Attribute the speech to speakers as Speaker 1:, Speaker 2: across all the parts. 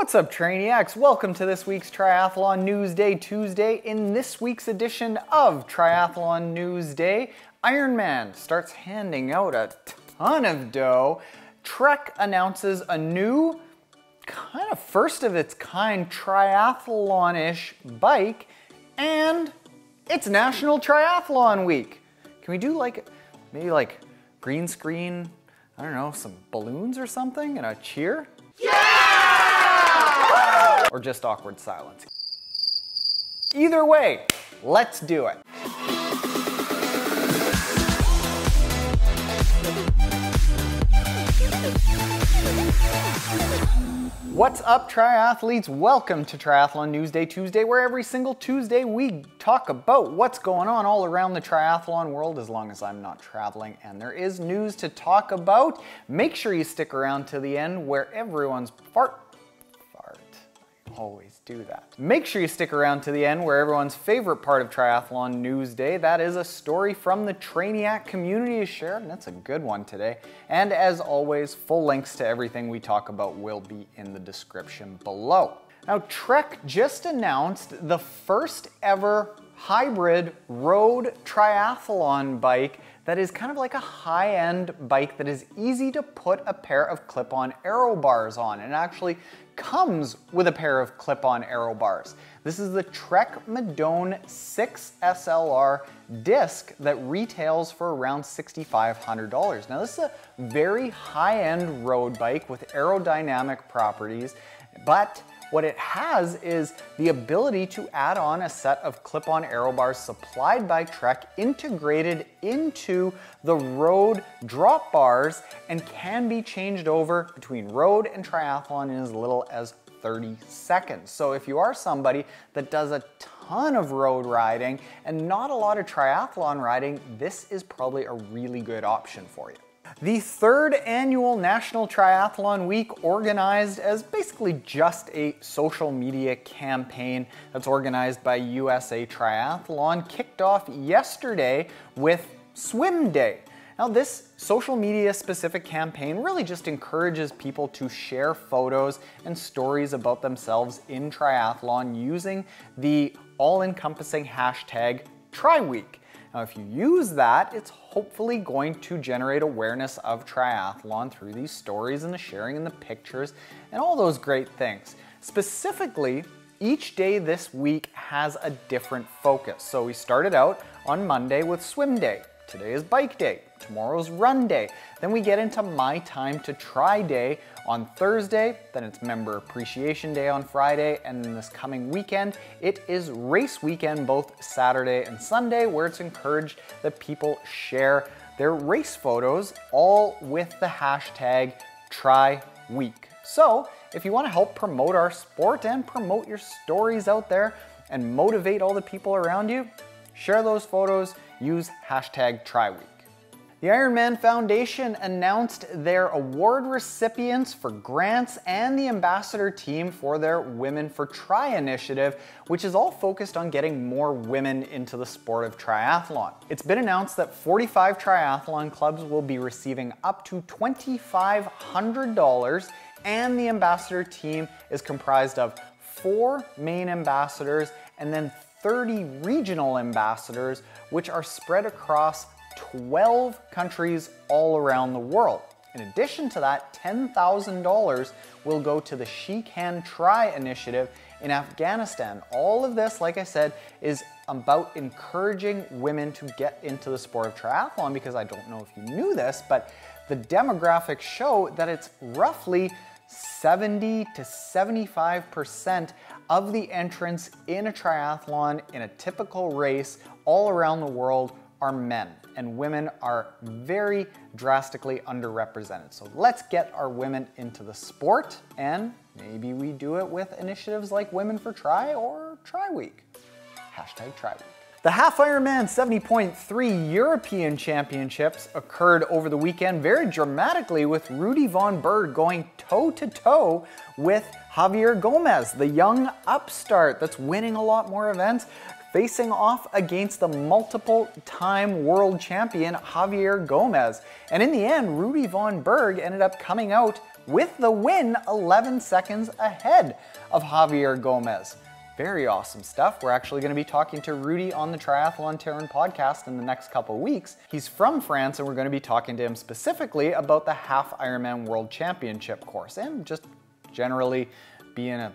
Speaker 1: What's up, Trainiacs? Welcome to this week's Triathlon News Day Tuesday. In this week's edition of Triathlon News Day, Ironman starts handing out a ton of dough. Trek announces a new, kind of first of its kind triathlon-ish bike, and it's National Triathlon Week. Can we do maybe green screen, I don't know, some balloons or something and a cheer? Yeah! Or just awkward silence. Either way, let's do it. What's up, triathletes? Welcome to Triathlon News Day Tuesday, where every single Tuesday we talk about what's going on all around the triathlon world, as long as I'm not traveling and there is news to talk about. Make sure you stick around to the end where everyone's always do that. Make sure you stick around to the end where everyone's favorite part of Triathlon News Day, that is a story from the Trainiac community, is shared, and that's a good one today. And as always, full links to everything we talk about will be in the description below. Now, Trek just announced the first ever hybrid road triathlon bike that is kind of like a high-end bike that is easy to put a pair of clip-on aero bars on, and actually comes with a pair of clip-on aero bars. This is the Trek Madone 6 SLR disc that retails for around $6,500. Now, this is a very high-end road bike with aerodynamic properties, but what it has is the ability to add on a set of clip-on aero bars supplied by Trek, integrated into the road drop bars, and can be changed over between road and triathlon in as little as 30 seconds. So if you are somebody that does a ton of road riding and not a lot of triathlon riding, this is probably a really good option for you. The third annual National Triathlon Week, organized as basically just a social media campaign that's organized by USA Triathlon, kicked off yesterday with Swim Day. Now, this social media specific campaign really just encourages people to share photos and stories about themselves in triathlon using the all-encompassing hashtag TriWeek. Now, if you use that, it's hopefully going to generate awareness of triathlon through these stories and the sharing and the pictures and all those great things. Specifically, each day this week has a different focus. So we started out on Monday with Swim Day. Today is Bike Day. Tomorrow's Run Day. Then we get into My Time to Try Day on Thursday. Then it's Member Appreciation Day on Friday. And then this coming weekend, it is Race Weekend, both Saturday and Sunday, where it's encouraged that people share their race photos, all with the hashtag TriWeek. So if you want to help promote our sport and promote your stories out there and motivate all the people around you, share those photos, use hashtag TriWeek. The Ironman Foundation announced their award recipients for grants and the ambassador team for their Women for Tri initiative, which is all focused on getting more women into the sport of triathlon. It's been announced that 45 triathlon clubs will be receiving up to $2,500, and the ambassador team is comprised of 4 main ambassadors and then 30 regional ambassadors, which are spread across 12 countries all around the world. In addition to that, $10,000 will go to the She Can Try initiative in Afghanistan. All of this, like I said, is about encouraging women to get into the sport of triathlon, because I don't know if you knew this, but the demographics show that it's roughly 70 to 75% of the entrants in a triathlon in a typical race all around the world are men, and women are very drastically underrepresented. So let's get our women into the sport, and maybe we do it with initiatives like Women for Tri or TriWeek. Hashtag TriWeek. The Half Ironman 70.3 European Championships occurred over the weekend very dramatically, with Rudy Von Berg going toe-to-toe with Javier Gomez, the young upstart that's winning a lot more events, facing off against the multiple-time world champion Javier Gomez. And in the end, Rudy Von Berg ended up coming out with the win 11 seconds ahead of Javier Gomez. Very awesome stuff. We're actually going to be talking to Rudy on the Triathlon Taren Podcast in the next couple weeks. He's from France, and we're going to be talking to him specifically about the half Ironman World Championship course and just generally being a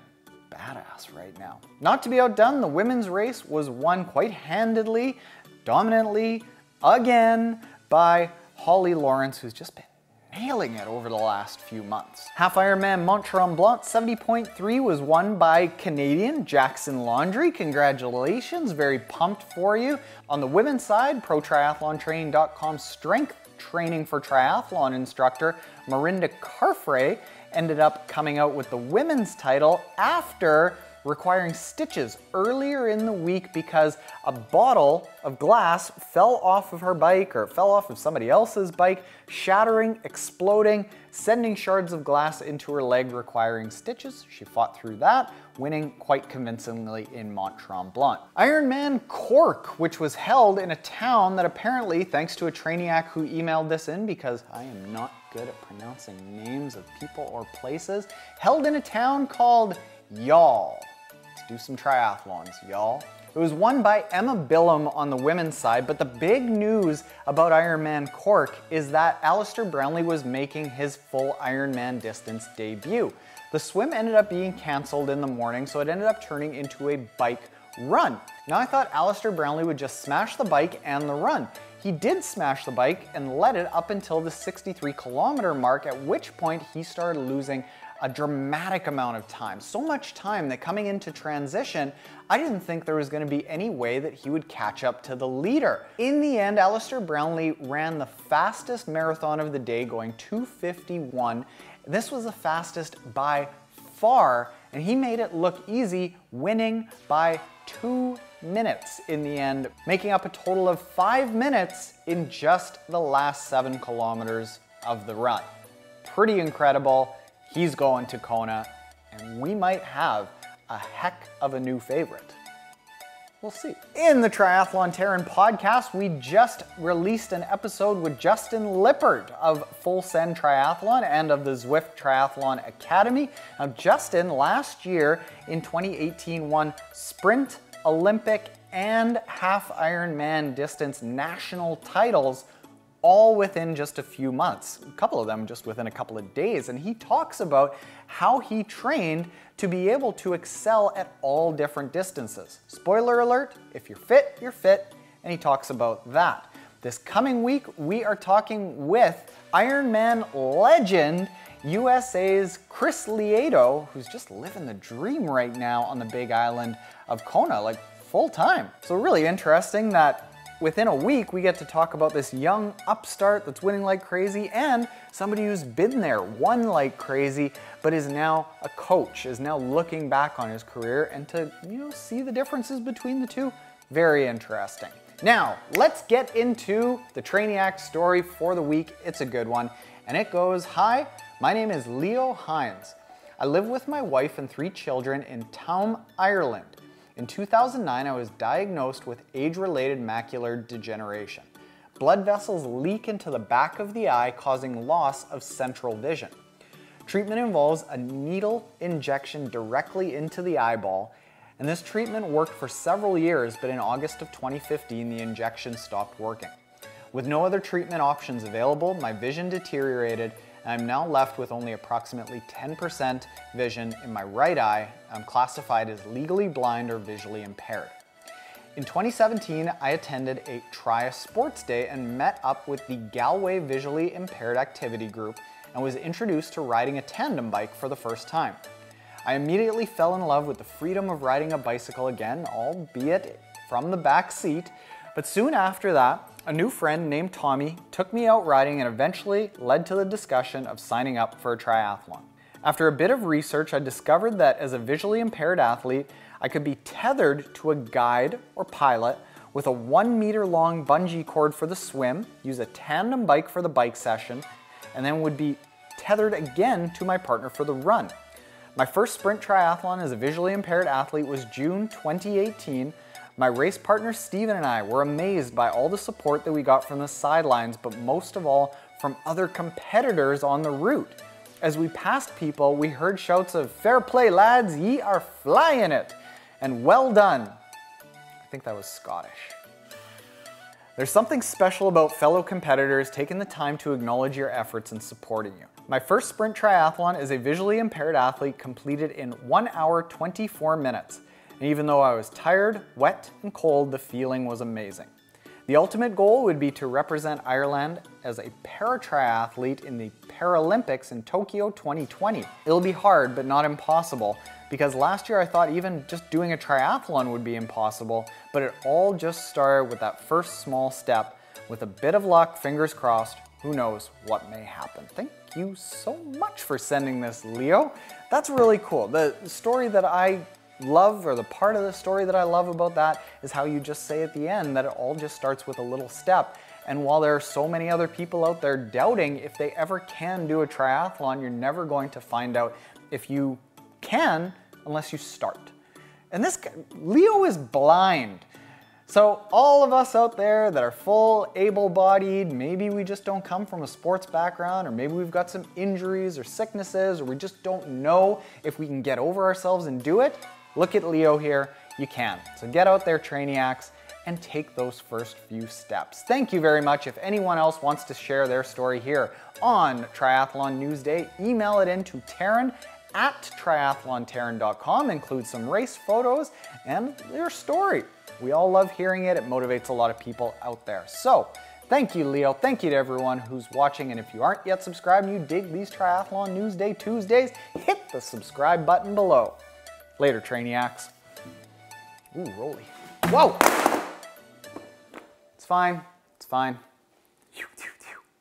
Speaker 1: badass right now. Not to be outdone, the women's race was won quite handedly, dominantly, again, by Holly Lawrence, who's just been nailing it over the last few months. Half Ironman Mont Tremblant 70.3 was won by Canadian Jackson Laundrie. Congratulations, very pumped for you. On the women's side, ProTriathlonTraining.com strength training for triathlon instructor Mirinda Carfae ended up coming out with the women's title after requiring stitches earlier in the week because a bottle of glass fell off of her bike or fell off of somebody else's bike, shattering, exploding, sending shards of glass into her leg, requiring stitches. She fought through that, winning quite convincingly in Mont Tremblant. Ironman Cork, which was held in a town that apparently, thanks to a Trainiac who emailed this in because I am not good at pronouncing names of people or places, held in a town called Y'all. Let's do some triathlons, y'all. It was won by Emma Bilham on the women's side, but the big news about Ironman Cork is that Alistair Brownlee was making his full Ironman distance debut. The swim ended up being canceled in the morning, so it ended up turning into a bike run. Now I thought Alistair Brownlee would just smash the bike and the run. He did smash the bike and led it up until the 63-kilometer mark, at which point he started losing a dramatic amount of time. So much time that coming into transition, I didn't think there was going to be any way that he would catch up to the leader. In the end, Alistair Brownlee ran the fastest marathon of the day, going 2:51. This was the fastest by far, and he made it look easy, winning by 2 minutes in the end, making up a total of 5 minutes in just the last 7 kilometers of the run. Pretty incredible. He's going to Kona, and we might have a heck of a new favorite. We'll see. In the Triathlon Taren Podcast, we just released an episode with Justin Lippard of Full Send Triathlon and of the Zwift Triathlon Academy. Now, Justin last year in 2018 won Sprint, Olympic, and half Ironman distance national titles, all within just a few months, a couple of them just within a couple of days. And he talks about how he trained to be able to excel at all different distances. Spoiler alert, if you're fit, you're fit, and he talks about that. This coming week, we are talking with Ironman legend, USA's Chris Lieto, who's just living the dream right now on the big island of Kona, like full time. So really interesting that within a week, we get to talk about this young upstart that's winning like crazy and somebody who's been there, won like crazy, but is now a coach, is now looking back on his career and to, see the differences between the two. Very interesting. Now, let's get into the Trainee Act story for the week. It's a good one. And it goes, hi, my name is Leo Hines. I live with my wife and 3 children in Tuam, Ireland. In 2009, I was diagnosed with age-related macular degeneration. Blood vessels leak into the back of the eye, causing loss of central vision. Treatment involves a needle injection directly into the eyeball, and this treatment worked for several years, but in August of 2015, the injection stopped working. With no other treatment options available, my vision deteriorated, and I'm now left with only approximately 10% vision in my right eye. I'm classified as legally blind or visually impaired. In 2017, I attended a Try a Sports Day and met up with the Galway Visually Impaired Activity Group and was introduced to riding a tandem bike for the first time. I immediately fell in love with the freedom of riding a bicycle again, albeit from the back seat, but soon after that, a new friend named Tommy took me out riding and eventually led to the discussion of signing up for a triathlon. After a bit of research, I discovered that as a visually impaired athlete, I could be tethered to a guide or pilot with a 1 meter long bungee cord for the swim, use a tandem bike for the bike session, and then would be tethered again to my partner for the run. My first sprint triathlon as a visually impaired athlete was June 2018. My race partner Steven and I were amazed by all the support that we got from the sidelines, but most of all from other competitors on the route. As we passed people, we heard shouts of "Fair play, lads, ye are flying it," and "Well done." I think that was Scottish. There's something special about fellow competitors taking the time to acknowledge your efforts and supporting you. My first sprint triathlon as a visually impaired athlete completed in 1 hour 24 minutes. And even though I was tired, wet, and cold, the feeling was amazing. The ultimate goal would be to represent Ireland as a para-triathlete in the Paralympics in Tokyo 2020. It'll be hard, but not impossible, because last year I thought even just doing a triathlon would be impossible, but it all just started with that first small step. With a bit of luck, fingers crossed, who knows what may happen. Thank you so much for sending this, Leo. That's really cool. The story that I love, or the part of the story that I love about that, is how you just say at the end that it all just starts with a little step. And while there are so many other people out there doubting if they ever can do a triathlon, you're never going to find out if you can unless you start. And this guy, Leo, is blind. So all of us out there that are full, able-bodied, maybe we just don't come from a sports background, or maybe we've got some injuries or sicknesses, or we just don't know if we can get over ourselves and do it. Look at Leo here, you can. So get out there, Trainiacs, and take those first few steps. Thank you very much. If anyone else wants to share their story here on Triathlon Newsday, email it in to Terran at triathlontaren.com. Include some race photos and your story. We all love hearing it. It motivates a lot of people out there. So thank you, Leo. Thank you to everyone who's watching. And if you aren't yet subscribed and you dig these Triathlon Newsday Tuesdays, hit the subscribe button below. Later, Trainiacs. Ooh, rolly. Whoa! It's fine. It's fine.